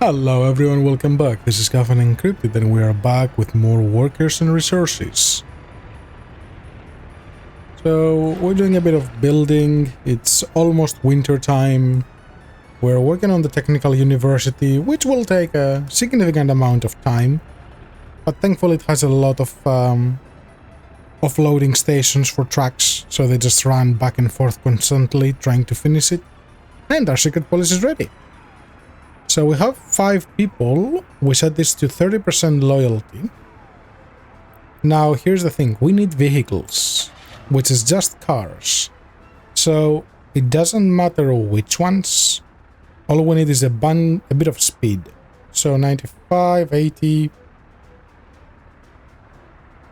Hello everyone, welcome back. This is Caffeine Encrypted and we are back with more workers and resources. So we're doing a bit of building. It's almost winter time. We're working on the technical university, which will take a significant amount of time. But thankfully it has a lot of offloading stations for trucks, so they just run back and forth constantly trying to finish it. And our secret police is ready. So we have 5 people. We set this to 30% loyalty. Now here's the thing, we need vehicles, which is just cars. So it doesn't matter which ones. All we need is a bit of speed. So 95, 80.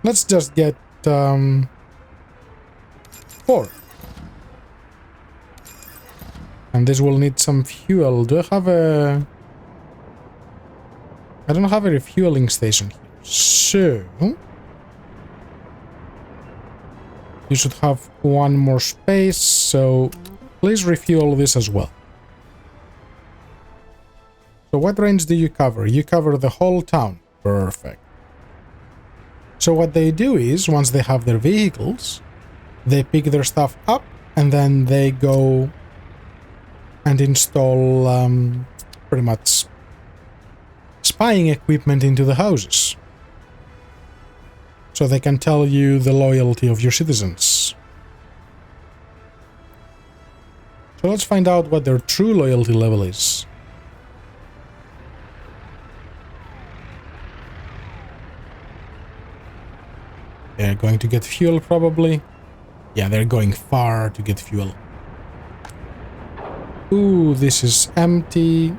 Let's just get 4. And this will need some fuel. Do I have a... I don't have a refueling station here. So... you should have one more space, so please refuel this as well. So what range do you cover? You cover the whole town. Perfect. So what they do is, once they have their vehicles, they pick their stuff up and then they go and install pretty much spying equipment into the houses. So they can tell you the loyalty of your citizens. So let's find out what their true loyalty level is. They're going to get fuel probably. Yeah, they're going far to get fuel. Ooh, this is empty.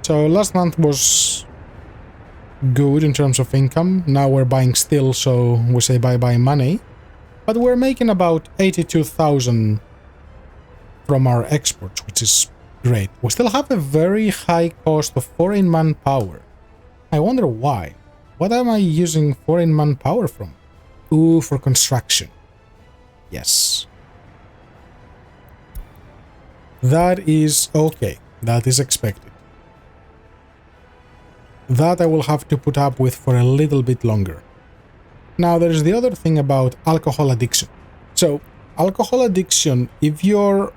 So last month was good in terms of income. Now we're buying steel, so we say bye-bye money. But we're making about 82,000 from our exports, which is great. We still have a very high cost of foreign manpower. I wonder why. What am I using foreign manpower from? Ooh, for construction. Yes. That is okay. That is expected. That I will have to put up with for a little bit longer. Now there's the other thing about alcohol addiction. So, alcohol addiction, if your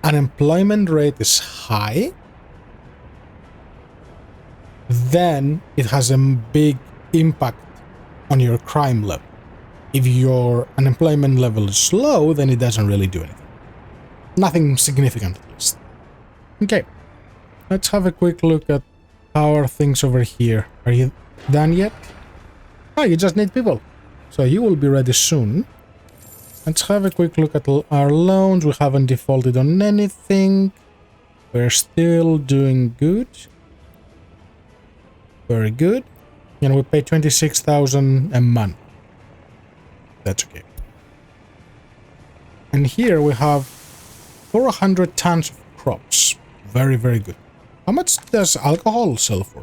unemployment rate is high, then it has a big impact on your crime level. If your unemployment level is low, then it doesn't really do anything. Nothing significant at least. Okay. Let's have a quick look at how are things over here. Are you done yet? Oh, you just need people. So you will be ready soon. Let's have a quick look at our loans. We haven't defaulted on anything. We're still doing good. Very good. And we pay 26,000 a month. That's okay. And here we have 400 tons of crops. Very, very good. How much does alcohol sell for?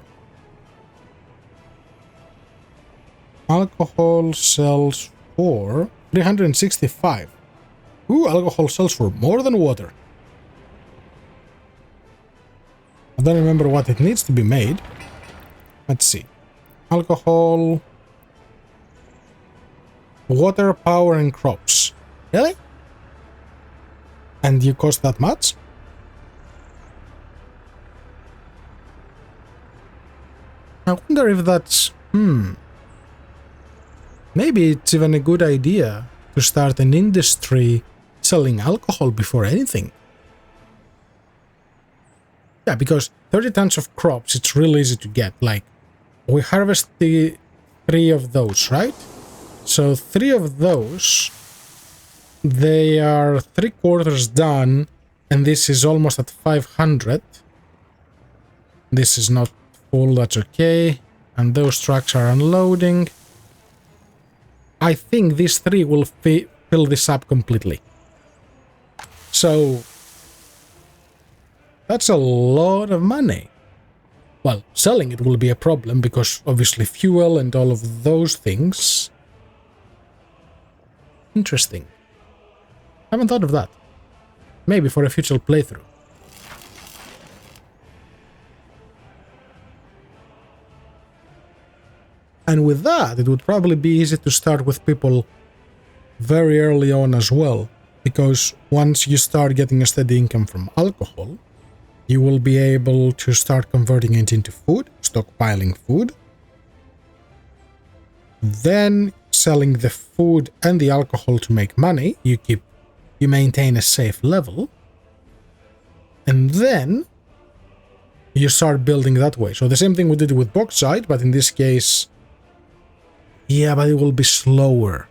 Alcohol sells for 365. Ooh, alcohol sells for more than water. I don't remember what it needs to be made. Let's see. Alcohol, water, power, and crops. Really? And you cost that much? I wonder if that's... Maybe it's even a good idea to start an industry selling alcohol before anything. Yeah, because 30 tons of crops, it's real easy to get. Like, we harvest the 3 of those, right? So 3 of those, they are 3/4 done, and this is almost at 500. This is not full, that's okay. And those trucks are unloading. I think these 3 will fill this up completely. So that's a lot of money. Well, selling it will be a problem because obviously fuel and all of those things. Interesting. Haven't thought of that. Maybe for a future playthrough. And with that, it would probably be easy to start with people very early on as well, because once you start getting a steady income from alcohol, you will be able to start converting it into food, stockpiling food, then selling the food and the alcohol to make money. You maintain a safe level, and then you start building that way. So the same thing we did with bauxite, but in this case, yeah, but it will be slower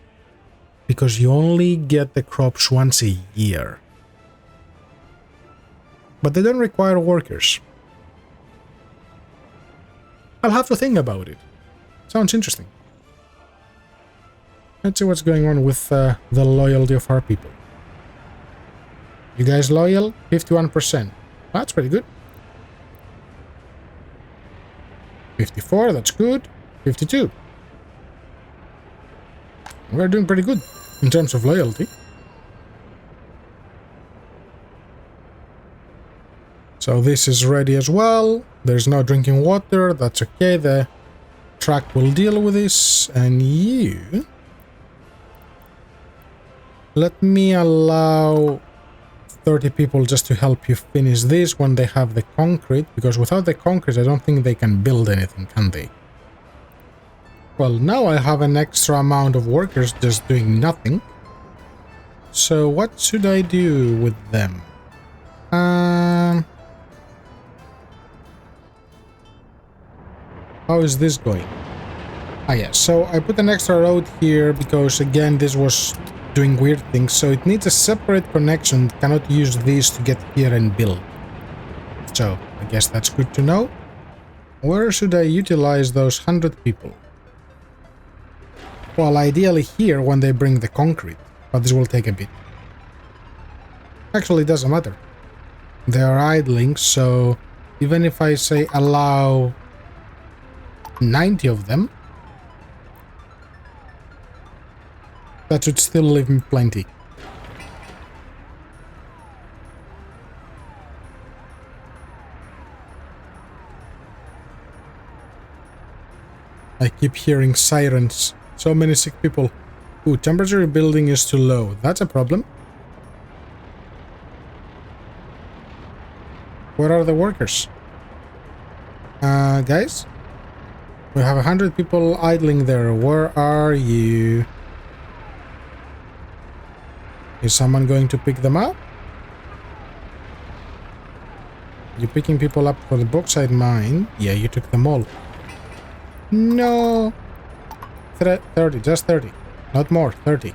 because you only get the crops once a year. But they don't require workers. I'll have to think about it. Sounds interesting. Let's see what's going on with the loyalty of our people. You guys loyal? 51%. That's pretty good. 54, that's good. 52. We're doing pretty good in terms of loyalty. So this is ready as well. There's no drinking water. That's okay. The truck will deal with this. And you... let me allow 30 people just to help you finish this when they have the concrete, because without the concrete I don't think they can build anything, can they? Well, now I have an extra amount of workers just doing nothing. So what should I do with them? How is this going? Ah yeah, so I put an extra road here because again this was doing weird things, so it needs a separate connection. It cannot use these to get here and build. So I guess that's good to know. Where should I utilize those 100 people? Well, ideally here when they bring the concrete, but this will take a bit. Actually, it doesn't matter. They are idling, so even if I say allow 90 of them, that should still leave me plenty. I keep hearing sirens. So many sick people. Ooh, temperature in building is too low. That's a problem. Where are the workers? Guys? We have 100 people idling there. Where are you? Is someone going to pick them up? You picking people up for the bauxite mine? Yeah, you took them all. No. 30, just 30. Not more, 30.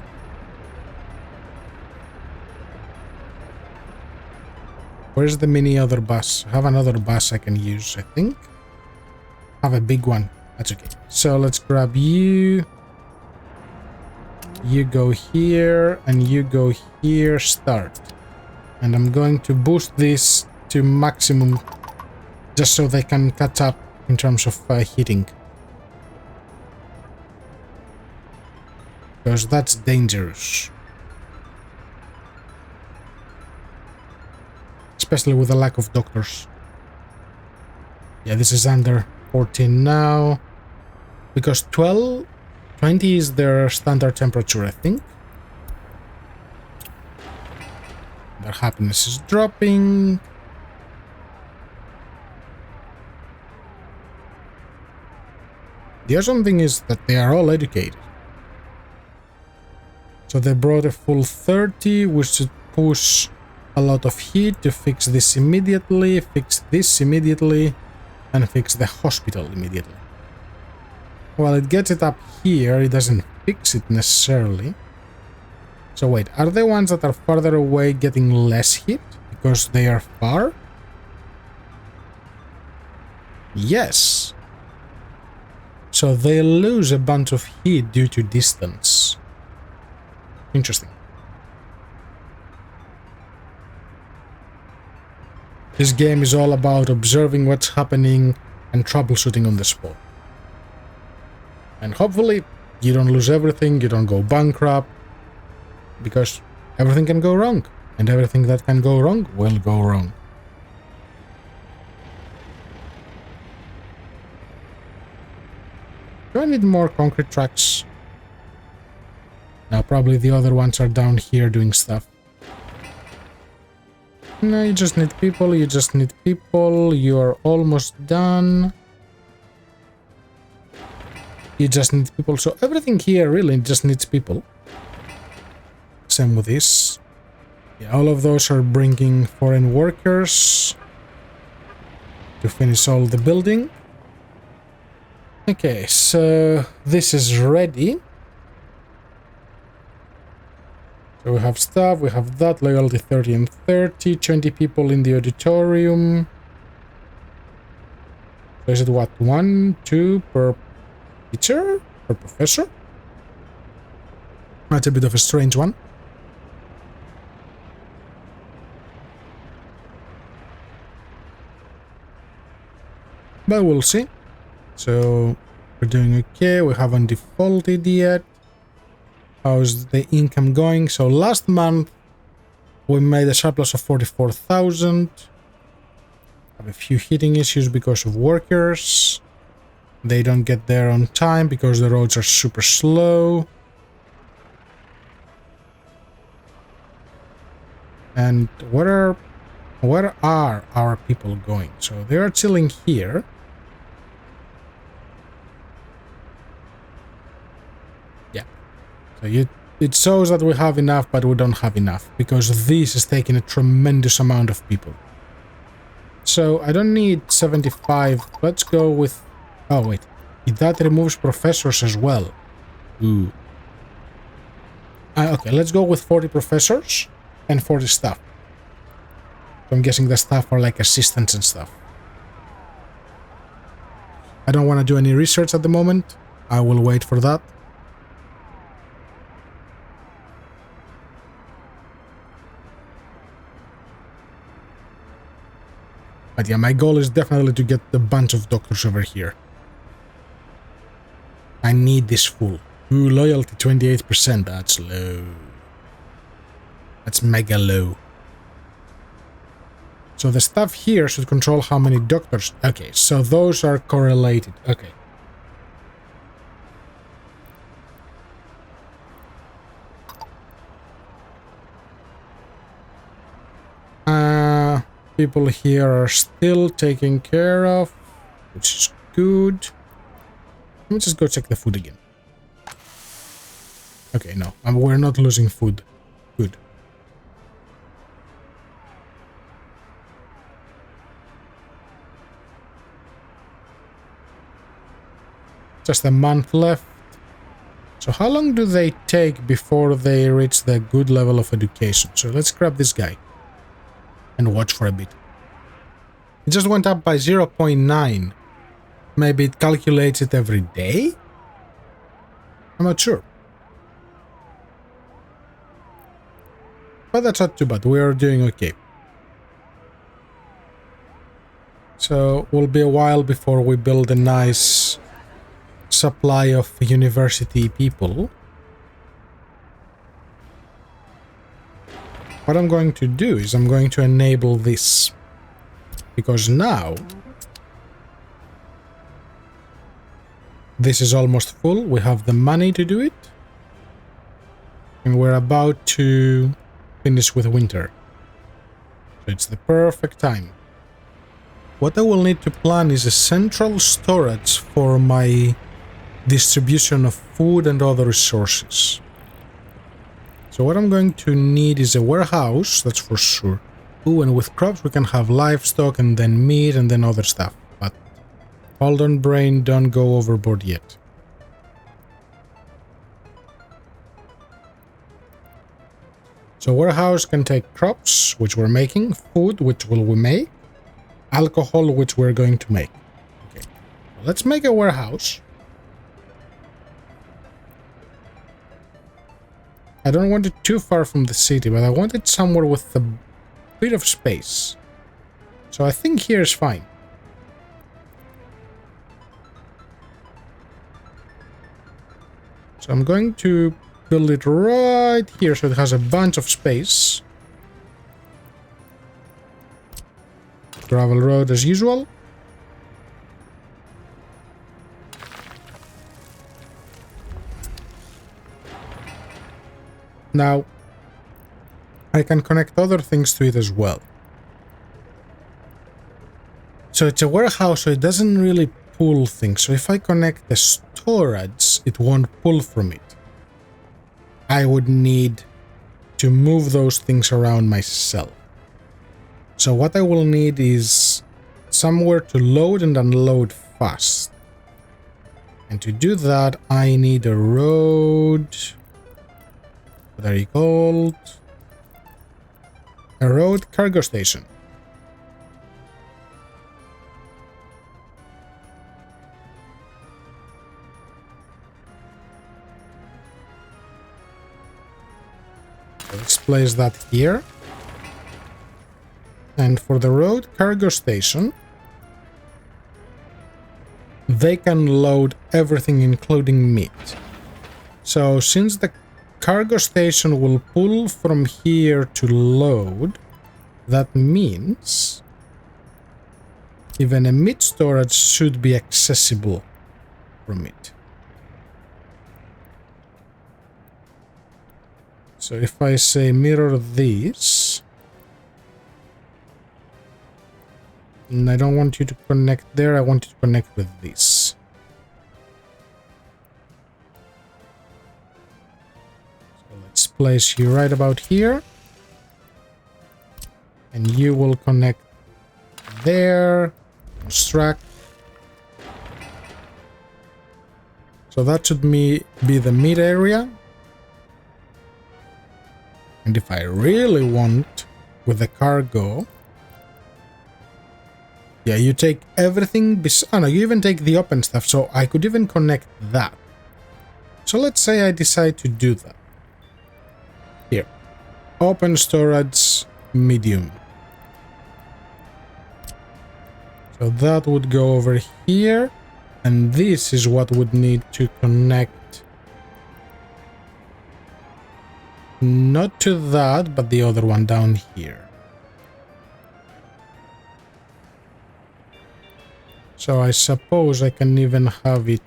Where's the mini other bus? I have another bus I can use, I think. I have a big one. That's okay. So let's grab you. You go here, and you go here, start. And I'm going to boost this to maximum, just so they can catch up in terms of heating. Because that's dangerous. Especially with the lack of doctors. Yeah, this is under 14 now. Because 20 is their standard temperature, I think. Their happiness is dropping. The awesome thing is that they are all educated. So they brought a full 30, which should push a lot of heat to fix this immediately, and fix the hospital immediately. Well, it gets it up here, it doesn't fix it necessarily. So wait, are the ones that are farther away getting less heat because they are far? Yes. So they lose a bunch of heat due to distance. Interesting. This game is all about observing what's happening and troubleshooting on the spot. And hopefully you don't lose everything, you don't go bankrupt, because everything can go wrong, and everything that can go wrong will go wrong. Do I need more concrete tracks? No, probably the other ones are down here doing stuff. No, you just need people, you just need people. You're almost done. You just need people. So everything here really just needs people. Same with this. Yeah, all of those are bringing foreign workers to finish all the building. Okay, so this is ready. So we have stuff, we have that, loyalty 30 and 30, 20 people in the auditorium. So is it what, 1, 2 per teacher? Per professor? That's a bit of a strange one. But we'll see. So we're doing okay, we haven't defaulted yet. How's the income going? So last month we made a surplus of 44,000. Have a few heating issues because of workers. They don't get there on time because the roads are super slow. And where are our people going? So they are chilling here. So it shows that we have enough, but we don't have enough, because this is taking a tremendous amount of people. So I don't need 75. Let's go with... Oh, wait. That removes professors as well. Ooh. Okay, let's go with 40 professors and 40 staff. So I'm guessing the staff are like assistants and stuff. I don't want to do any research at the moment. I will wait for that. But yeah, my goal is definitely to get a bunch of doctors over here. I need this full. Ooh, loyalty 28%. That's low. That's mega low. So the stuff here should control how many doctors... Okay, so those are correlated. Okay. People here are still taken care of, which is good. Let me just go check the food again. Okay, no, we're not losing food. Good. Just a month left. So how long do they take before they reach the good level of education? So let's grab this guy and watch for a bit. It just went up by 0.9. Maybe it calculates it every day? I'm not sure. But that's not too bad. We are doing okay. So it will be a while before we build a nice supply of university people. What I'm going to do is I'm going to enable this, because now this is almost full. We have the money to do it, and we're about to finish with winter, so it's the perfect time. What I will need to plan is a central storage for my distribution of food and other resources. So what I'm going to need is a warehouse, that's for sure. Ooh, and with crops we can have livestock and then meat and then other stuff. But hold on, brain, don't go overboard yet. So warehouse can take crops, which we're making, food, which will we make, alcohol, which we're going to make. Okay, let's make a warehouse. I don't want it too far from the city, but I want it somewhere with a bit of space. So I think here is fine. So I'm going to build it right here so it has a bunch of space. Gravel road as usual. Now, I can connect other things to it as well. So it's a warehouse, so it doesn't really pull things. So if I connect the storage, it won't pull from it. I would need to move those things around myself. So what I will need is somewhere to load and unload fast. And to do that, I need a road. What are you called? A road cargo station. Let's place that here. And for the road cargo station, they can load everything including meat. So since the cargo station will pull from here to load, that means even a meat storage should be accessible from it. So if I say mirror this, and I don't want you to connect there, I want you to connect with this. So let's place you right about here. And you will connect there, construct. So that should be the mid area. And if I really want with the cargo, yeah, you take everything. Oh no, you even take the open stuff. So I could even connect that. So let's say I decide to do that. Here, open storage, medium. So that would go over here. And this is what would need to connect. Not to that, but the other one down here. So I suppose I can even have it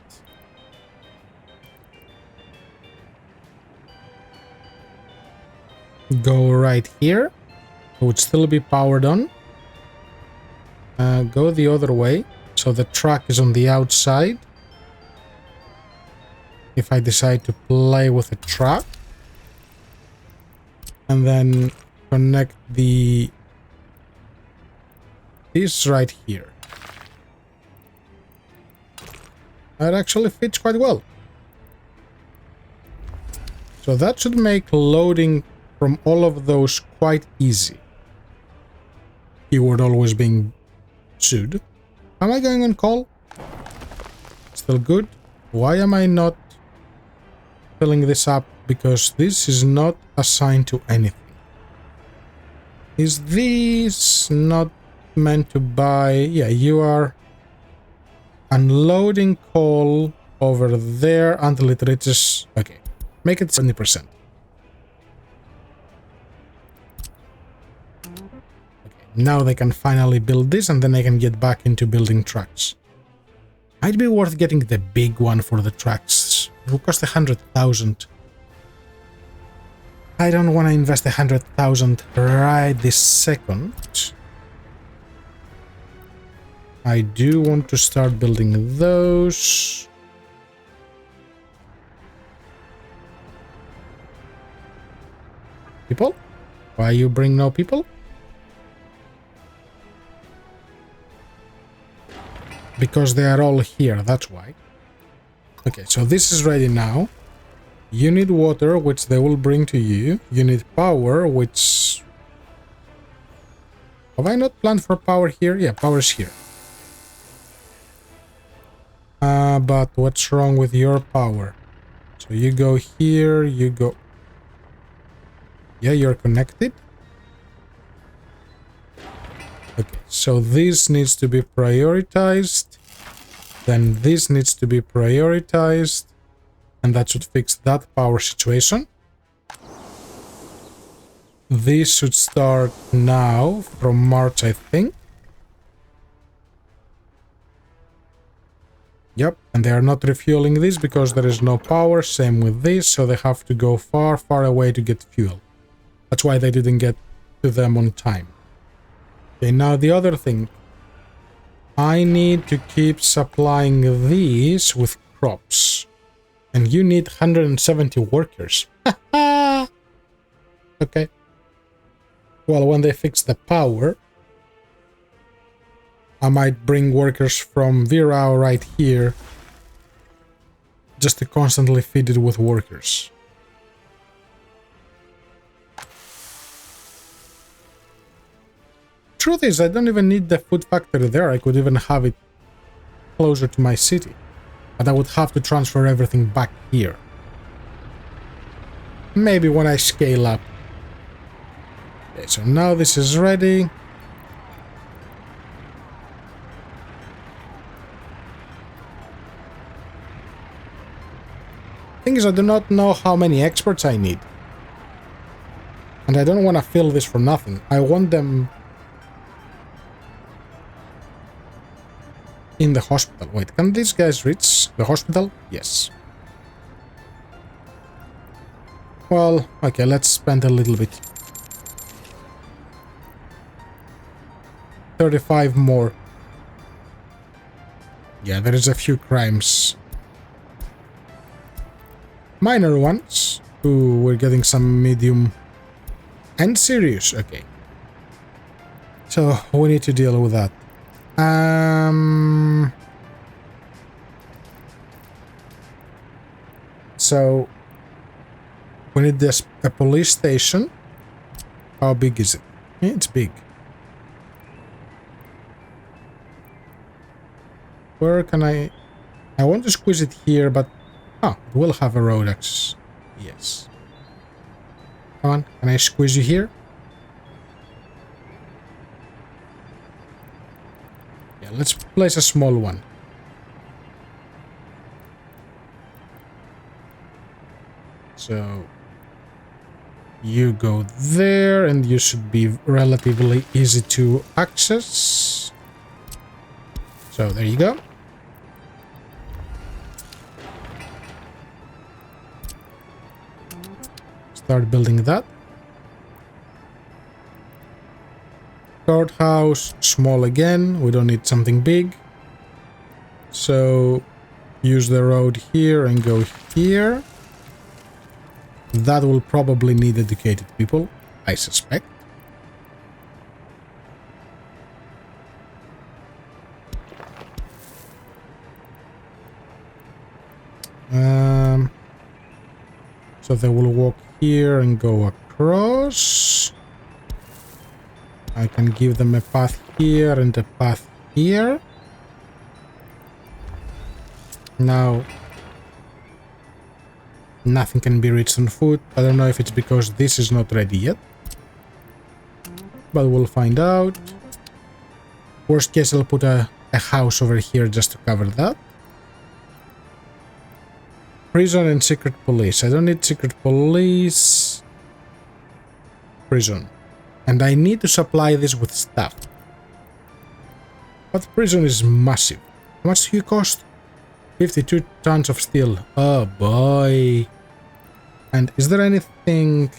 go right here. It would still be powered on. Go the other way. So the truck is on the outside. If I decide to play with the truck. And then connect this right here. That actually fits quite well. So that should make loading from all of those quite easy. Keyword always being should. Am I going on call? Still good. Why am I not filling this up? Because this is not assigned to anything. Is this not meant to buy? Yeah, you are unloading coal over there until it reaches... Okay, make it 70%. Okay, now they can finally build this and then I can get back into building trucks. Might be worth getting the big one for the trucks. It will cost 100,000. I don't want to invest 100,000 right this second. I do want to start building those. People? Why you bring no people? Because they are all here, that's why. Okay, so this is ready now. You need water, which they will bring to you. You need power, which... Have I not planned for power here? Yeah, power's here. But what's wrong with your power? So you go here, you go... Yeah, you're connected. Okay, so this needs to be prioritized. Then this needs to be prioritized. And that should fix that power situation. This should start now from March, I think. Yep, and they are not refueling this because there is no power, same with this, so they have to go far, far away to get fuel. That's why they didn't get to them on time. Okay, now the other thing. I need to keep supplying these with crops. And you need 170 workers. Okay. Well, when they fix the power, I might bring workers from Virao right here just to constantly feed it with workers. Truth is, I don't even need the food factory there. I could even have it closer to my city. But I would have to transfer everything back here. Maybe when I scale up. Okay, so now this is ready. Thing is, I do not know how many experts I need. And I don't want to fill this for nothing. I want them in the hospital. Wait, can these guys reach the hospital? Yes. Well, okay, let's spend a little bit. 35 more. Yeah, there is a few crimes. Minor ones. Ooh, we're getting some medium and serious. Okay. So, we need to deal with that. So, we need a police station. How big is it? It's big. Where can I want to squeeze it here, but it will have a road access. Yes. Come on, can I squeeze you here? Yeah, let's place a small one. So you go there, and you should be relatively easy to access. So there you go. Start building that. Courthouse, small again. We don't need something big. So use the road here and go here. That will probably need educated people, I suspect. So they will walk here and go across. I can give them a path here and a path here. Now, nothing can be reached on foot. I don't know if it's because this is not ready yet. But we'll find out. Worst case, I'll put a house over here just to cover that. Prison and secret police. I don't need secret police. Prison. And I need to supply this with stuff. But prison is massive. How much do you cost? 52 tons of steel. Oh boy. And is there anything...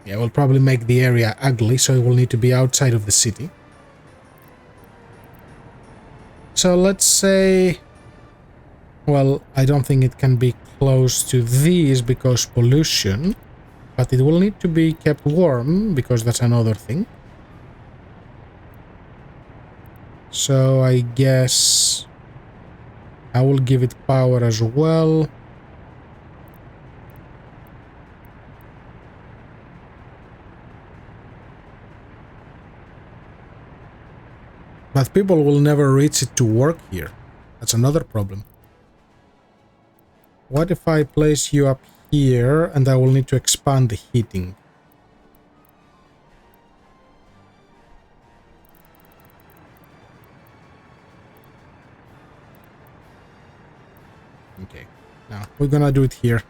Yeah, we'll probably make the area ugly, so it will need to be outside of the city. So let's say... Well, I don't think it can be close to these because pollution. But it will need to be kept warm because that's another thing. So I guess I will give it power as well. But people will never reach it to work here. That's another problem. What if I place you up here and I will need to expand the heating? Okay, now we're gonna do it here.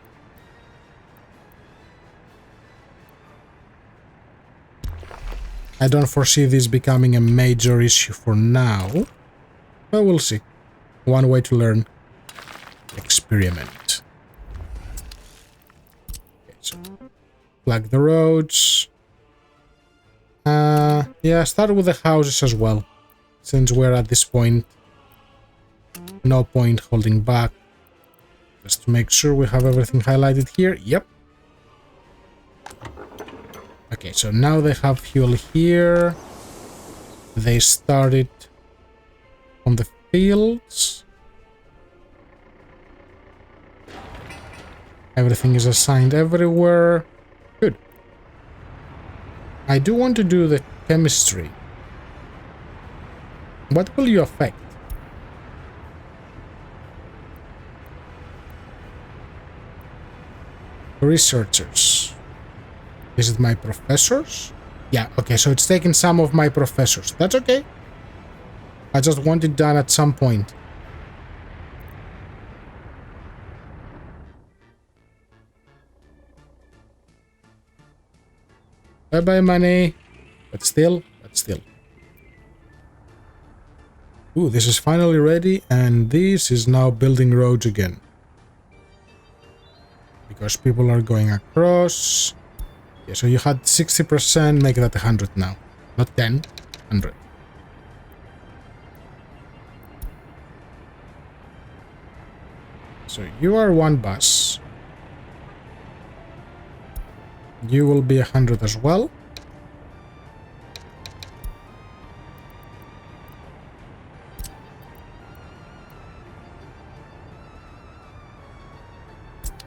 I don't foresee this becoming a major issue for now. But we'll see. One way to learn. Experiment. Okay, so flag the roads. Yeah, start with the houses as well. Since we're at this point, no point holding back. Just to make sure we have everything highlighted here. Yep. Okay, so now they have fuel here. They started on the fields. Everything is assigned everywhere. Good. I do want to do the chemistry. What will you affect? Researchers. Is it my professors? Yeah, okay, so it's taken some of my professors. That's okay. I just want it done at some point. Bye-bye, money. But still. Ooh, this is finally ready, and this is now building roads again. Because people are going across. Yeah, so you had 60%, make that 100 now. Not 10, 100. So you are one bus. You will be 100 as well.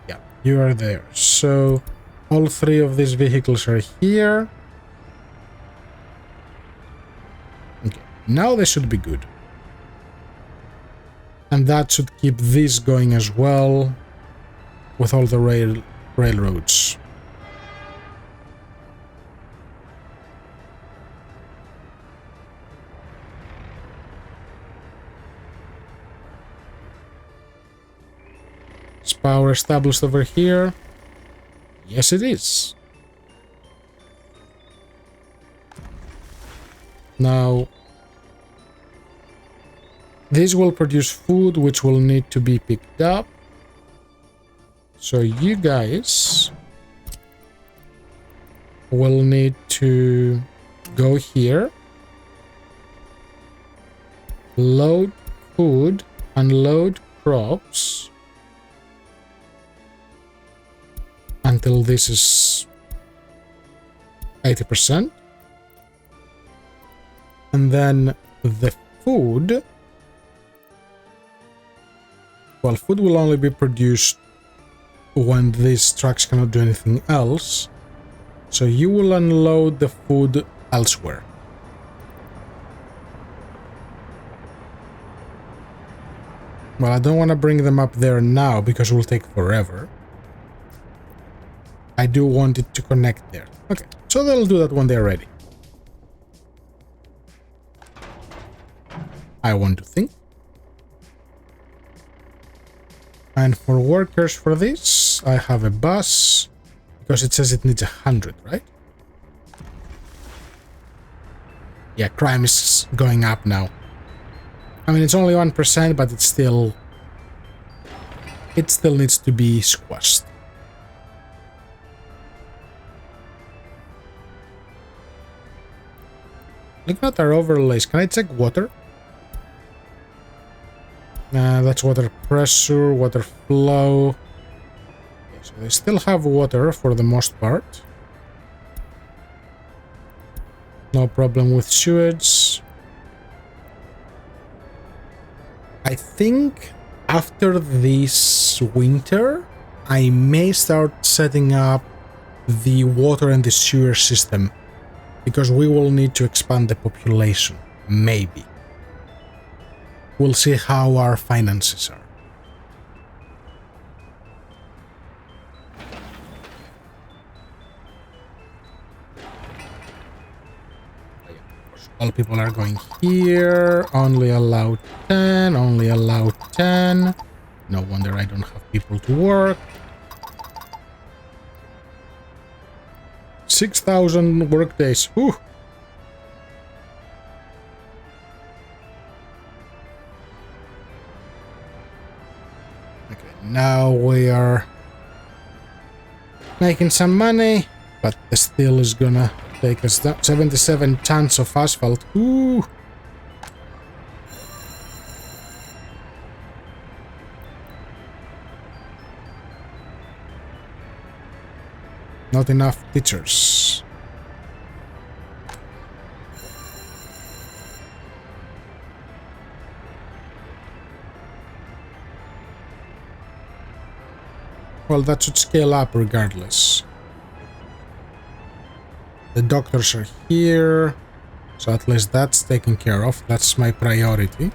Yeah, you are there. So all three of these vehicles are here. Okay, now they should be good. And that should keep this going as well with all the railroads. Is power established over here? Yes, it is. Now, this will produce food which will need to be picked up. So you guys will need to go here, load food, unload crops until this is 80%. And then the food, well, food will only be produced when these trucks cannot do anything else. So you will unload the food elsewhere. Well, I don't want to bring them up there now because it will take forever. I do want it to connect there. Okay, so they'll do that when they're ready. I want to think. And for workers for this, I have a bus, because it says it needs 100, right? Yeah, crime is going up now. I mean, it's only 1%, but it still needs to be squashed. Looking at our overlays, can I check water? That's water pressure, water flow. Okay, so they still have water for the most part. No problem with sewage. I think after this winter, I may start setting up the water and the sewer system, because we will need to expand the population, maybe. We'll see how our finances are. All people are going here. Only allow 10. Only allow 10. No wonder I don't have people to work. 6,000 workdays. Whew. Okay, now we are making some money, but the steel is gonna take us down. 77 tons of asphalt. Ooh! Not enough teachers. Well, that should scale up regardless. The doctors are here, so at least that's taken care of. That's my priority.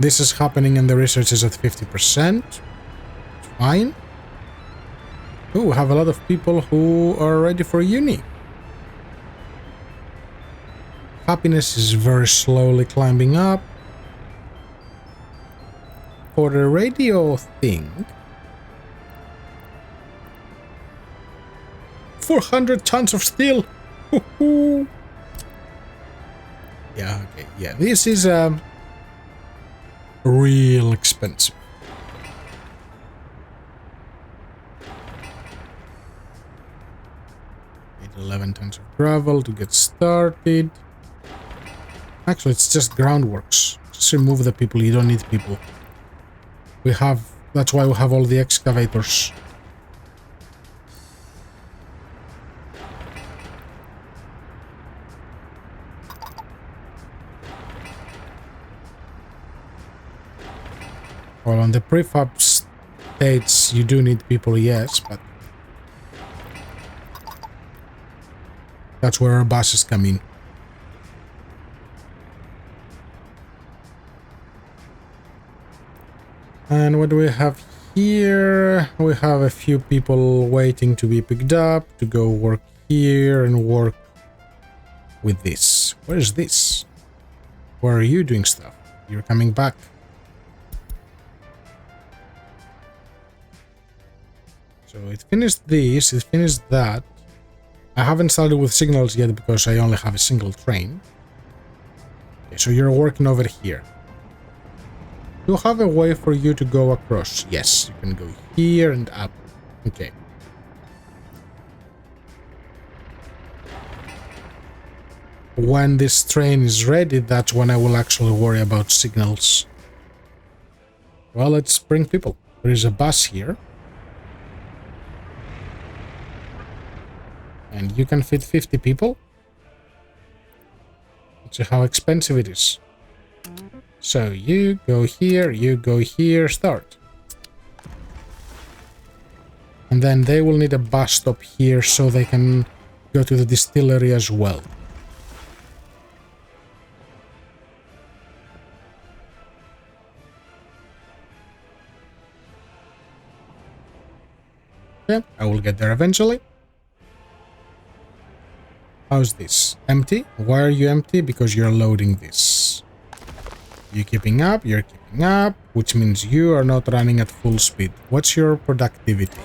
This is happening and the research is at 50%. Fine. Ooh, we have a lot of people who are ready for uni. Happiness is very slowly climbing up. For the radio thing, 400 tons of steel. Yeah, okay, yeah, this is real expensive. 11 tons of gravel to get started. Actually, it's just groundworks. Just remove the people. You don't need people. That's why we have all the excavators. Well, on the prefab states, you do need people, yes, but that's where our buses come in. And what do we have here? We have a few people waiting to be picked up to go work here and work with this. Where is this? Where are you doing stuff? You're coming back. So it finished this, it finished that. I haven't started with signals yet because I only have a single train. Okay, so you're working over here. Do you have a way for you to go across? Yes, you can go here and up. Okay. When this train is ready, that's when I will actually worry about signals. Well, let's bring people. There is a bus here. And you can fit 50 people. Let's see how expensive it is. So you go here, start. And then they will need a bus stop here so they can go to the distillery as well. Yeah, I will get there eventually. How's this? Empty? Why are you empty? Because you're loading this. You're keeping up, which means you are not running at full speed. What's your productivity?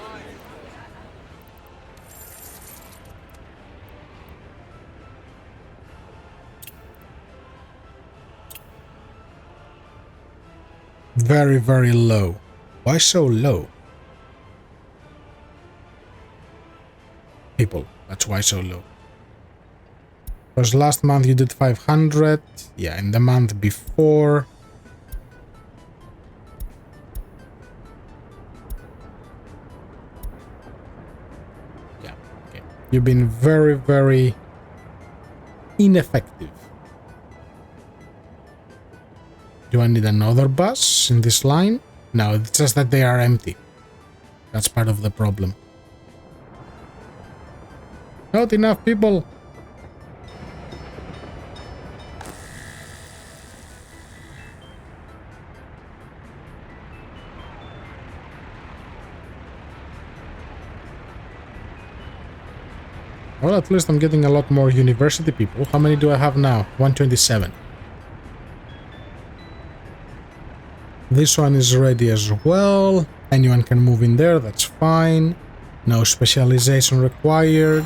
Very, very low. Why so low? People, that's why so low. Because last month you did 500. Yeah, in the month before. Yeah, okay. You've been very, very ineffective. Do I need another bus in this line? No, it's just that they are empty. That's part of the problem. Not enough people. Well, at least I'm getting a lot more university people. How many do I have now? 127. This one is ready as well. Anyone can move in there, that's fine. No specialization required.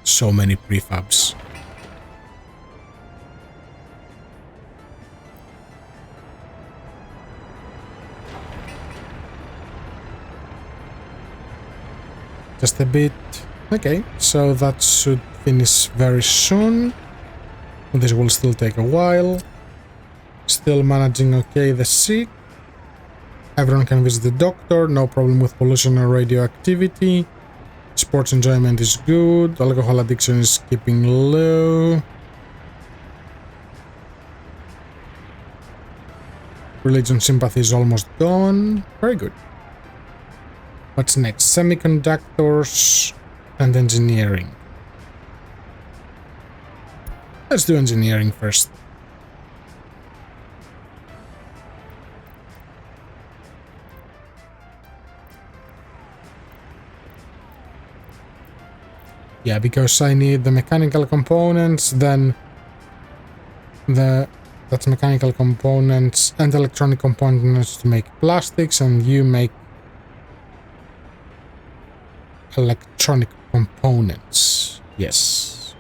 So many prefabs. Just a bit. Okay, so that should finish very soon. This will still take a while. Still managing okay the sick. Everyone can visit the doctor, no problem with pollution or radioactivity. Sports enjoyment is good. Alcohol addiction is keeping low. Religion sympathy is almost gone. Very good. What's next? Semiconductors and engineering. Let's do engineering first. Yeah, because I need the mechanical components, then that's mechanical components and electronic components to make plastics, and you make electronic components. Yes.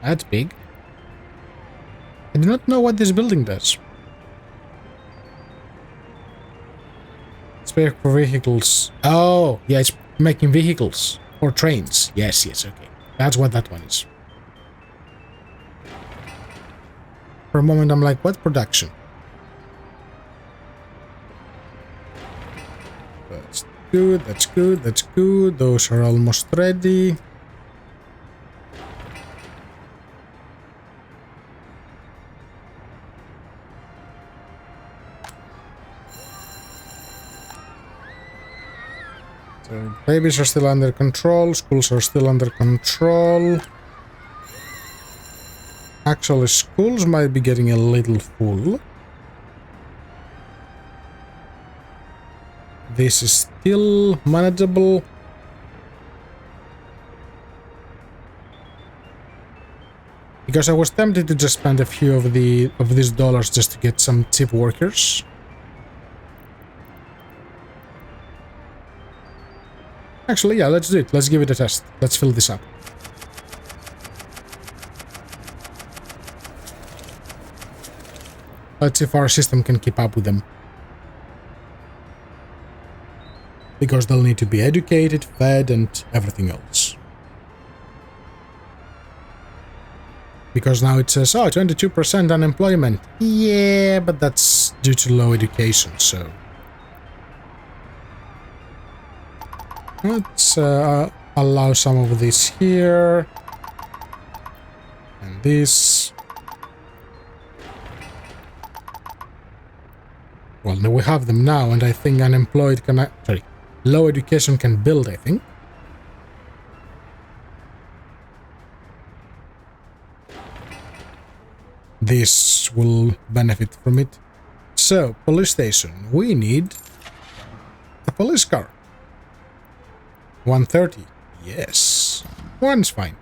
That's big. I do not know what this building does. Spare for vehicles. Oh, yeah, it's making vehicles. Or trains. Yes, yes, okay. That's what that one is. For a moment, I'm like, what production? That's good, that's good, that's good. Those are almost ready. So babies are still under control, schools are still under control. Actually, schools might be getting a little full. This is still manageable. Because I was tempted to just spend a few of these dollars just to get some cheap workers. Actually, yeah, let's do it. Let's give it a test. Let's fill this up. Let's see if our system can keep up with them. Because they'll need to be educated, fed, and everything else. Because now it says, oh, 22% unemployment. Yeah, but that's due to low education, so... Let's allow some of this here. And this. Well, no, we have them now, and I think unemployed can... Sorry, low education can build, I think. This will benefit from it. So, police station. We need a police car. 130. Yes. One's fine.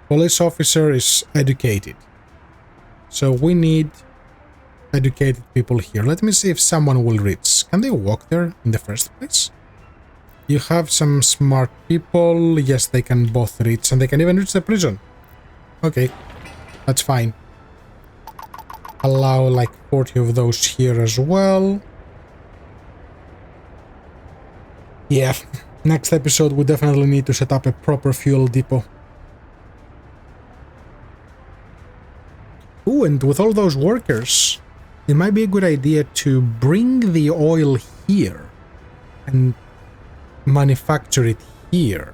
Police officer is educated. So we need educated people here. Let me see if someone will reach. Can they walk there in the first place? You have some smart people. Yes, they can both reach, and they can even reach the prison. Okay. That's fine. Allow like 40 of those here as well. Yeah. Next episode, we definitely need to set up a proper fuel depot. Ooh, and with all those workers, it might be a good idea to bring the oil here and manufacture it here.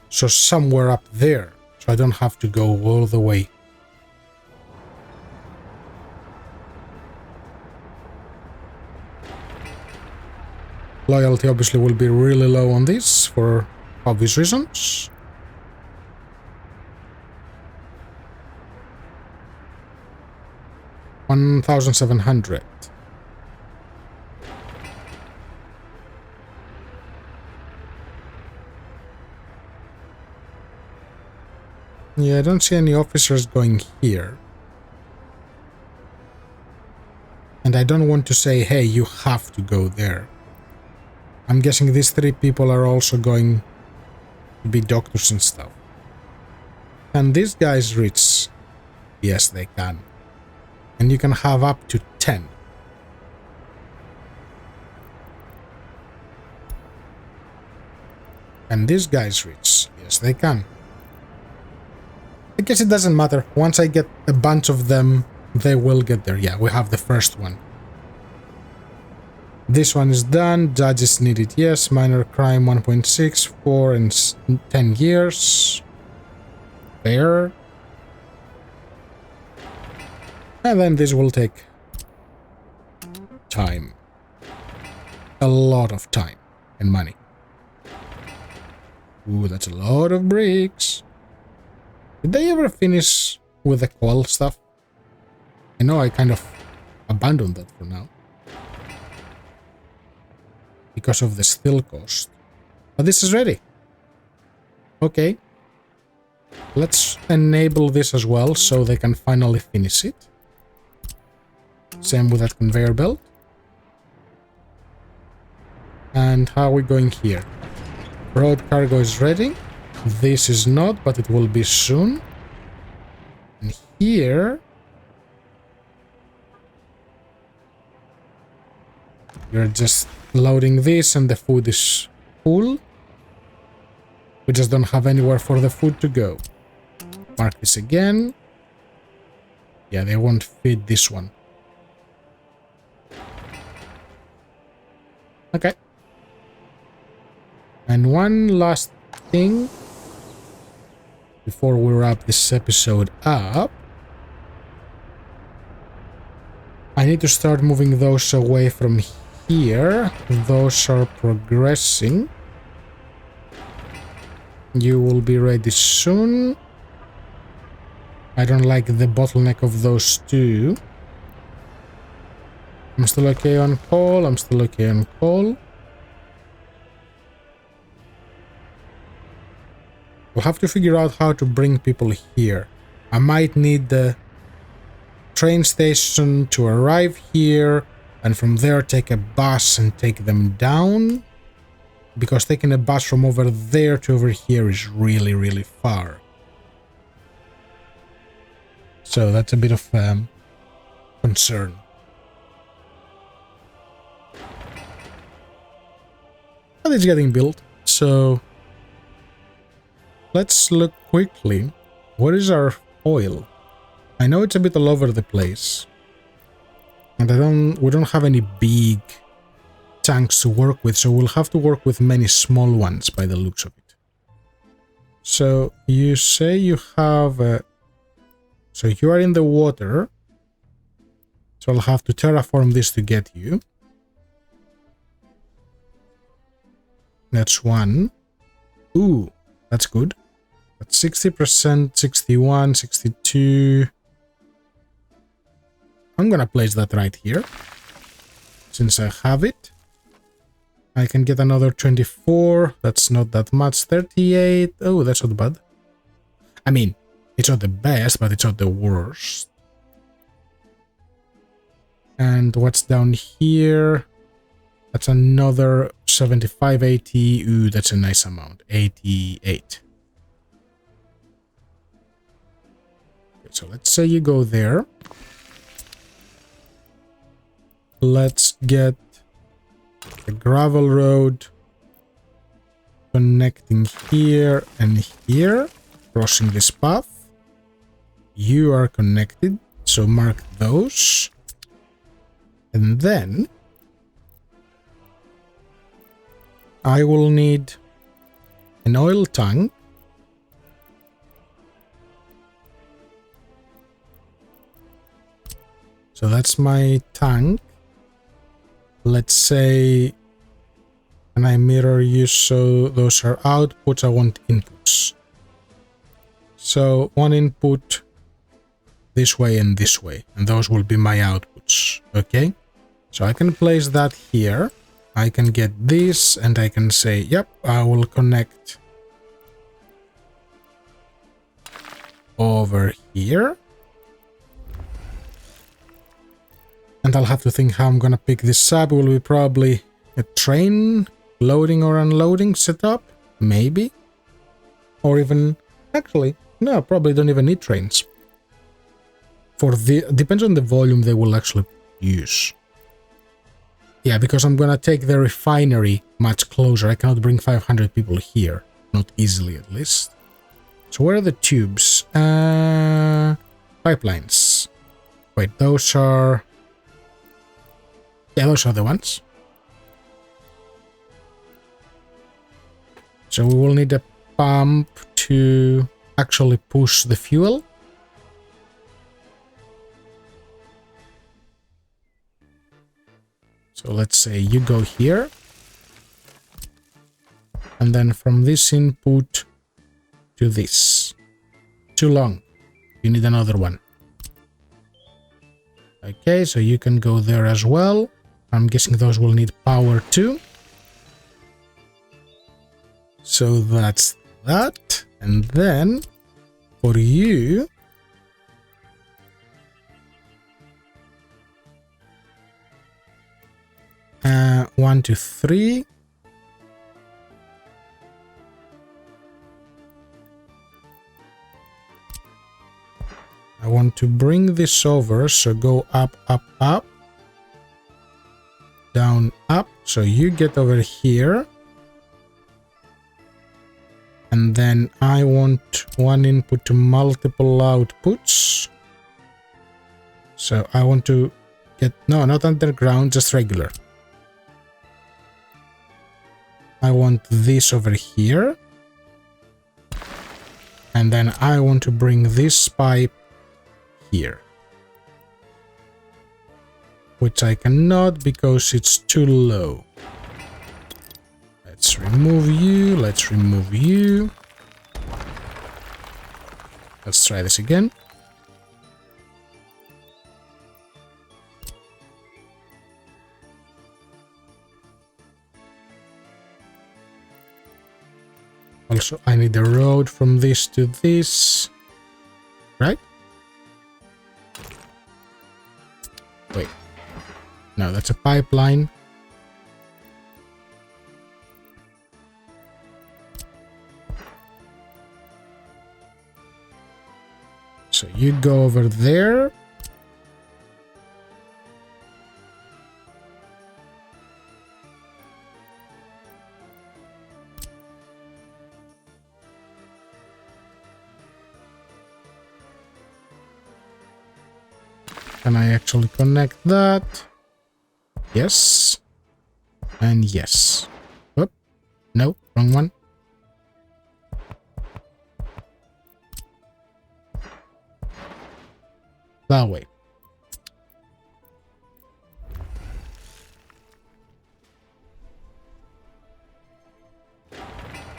So somewhere up there, so I don't have to go all the way. Loyalty obviously will be really low on this for obvious reasons. $1,700. Yeah, I don't see any officers going here. And I don't want to say, hey, you have to go there. I'm guessing these three people are also going to be doctors and stuff. Can these guys reach? Yes, they can. And you can have up to 10. Can these guys reach? Yes, they can. I guess it doesn't matter. Once I get a bunch of them, they will get there. Yeah, we have the first one. This one is done. Judges needed, yes. Minor crime 1.6, 4 and 10 years. Fair. And then this will take time. A lot of time and money. Ooh, that's a lot of bricks. Did they ever finish with the coal stuff? I know I kind of abandoned that for now. Because of the steel cost. But this is ready. Okay. Let's enable this as well so they can finally finish it. Same with that conveyor belt. And how are we going here? Road cargo is ready. This is not, but it will be soon. And here... You're just loading this and the food is full. We just don't have anywhere for the food to go. Mark this again. Yeah, they won't feed this one. Okay. And one last thing before we wrap this episode up. I need to start moving those away from here. Those are progressing. You will be ready soon. I don't like the bottleneck of those two. I'm still okay on coal. I'm still okay on coal. We'll have to figure out how to bring people here. I might need the train station to arrive here and from there take a bus and take them down. Because taking a bus from over there to over here is really, really far. So that's a bit of concern. But it's getting built, so let's look quickly. What is our oil? I know it's a bit all over the place. And we don't have any big tanks to work with, so we'll have to work with many small ones by the looks of it. So you say you have so you are in the water, so I'll have to terraform this to get you. That's one. Ooh, that's good. That's 60%, 61, 62. I'm gonna place that right here. Since I have it. I can get another 24. That's not that much. 38. Oh, that's not bad. I mean, it's not the best, but it's not the worst. And what's down here? That's another 75, 80. Ooh, that's a nice amount. 88. Okay, so let's say you go there. Let's get a gravel road connecting here and here, crossing this path. You are connected, so mark those. And then I will need an oil tank. So that's my tank. Let's say, can I mirror you so those are outputs? I want inputs. So one input this way and this way, and those will be my outputs. Okay, so I can place that here. I can get this and I can say, yep, I will connect over here. And I'll have to think how I'm gonna pick this up. Will be probably a train loading or unloading setup, maybe, or even actually no, probably don't even need trains. For the depends on the volume they will actually use. Yeah, because I'm gonna take the refinery much closer. I cannot bring 500 people here. Not easily, at least. So where are the tubes? Pipelines. Wait, those are... Yeah, those are the ones. So we will need a pump to actually push the fuel. So let's say you go here. And then from this input to this. Too long. You need another one. Okay, so you can go there as well. I'm guessing those will need power too. So that's that. And then for you, one, two, three. I want to bring this over, so go up, up, up, down, up. So you get over here. And then I want one input to multiple outputs. So I want to get, no, not underground, just regular. I want this over here. And then I want to bring this pipe here. Which I cannot because it's too low. Let's remove you. Let's remove you. Let's try this again. Also, I need a road from this to this. Right? Wait. No, that's a pipeline. So you go over there. Can I actually connect that? Yes. And yes. Whoop. No, wrong one. That way.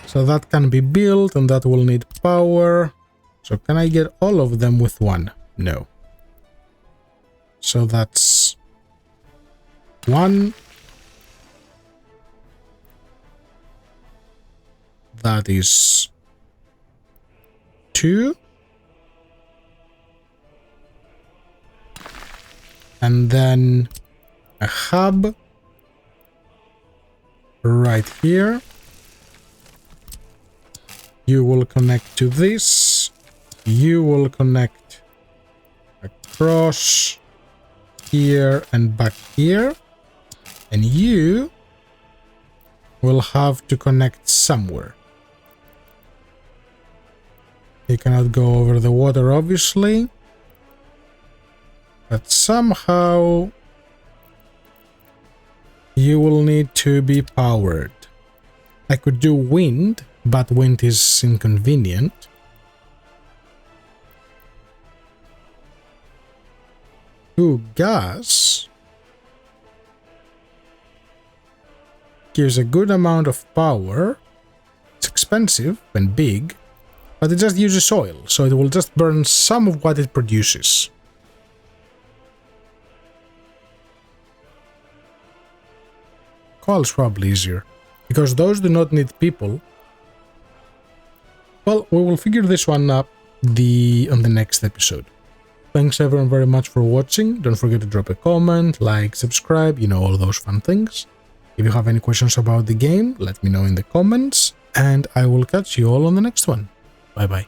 So that can be built and that will need power. So can I get all of them with one? No. So that's one. That is two. And then a hub right here. You will connect to this. You will connect across here and back here. And you will have to connect somewhere. You cannot go over the water, obviously. But somehow you will need to be powered. I could do wind, but wind is inconvenient. Ooh, gas gives a good amount of power. It's expensive and big, but it just uses oil, so it will just burn some of what it produces. Coal is probably easier, because those do not need people. Well, we will figure this one up on the next episode. Thanks everyone very much for watching. Don't forget to drop a comment, like, subscribe, you know, all those fun things. If you have any questions about the game, let me know in the comments, and I will catch you all on the next one. Bye bye.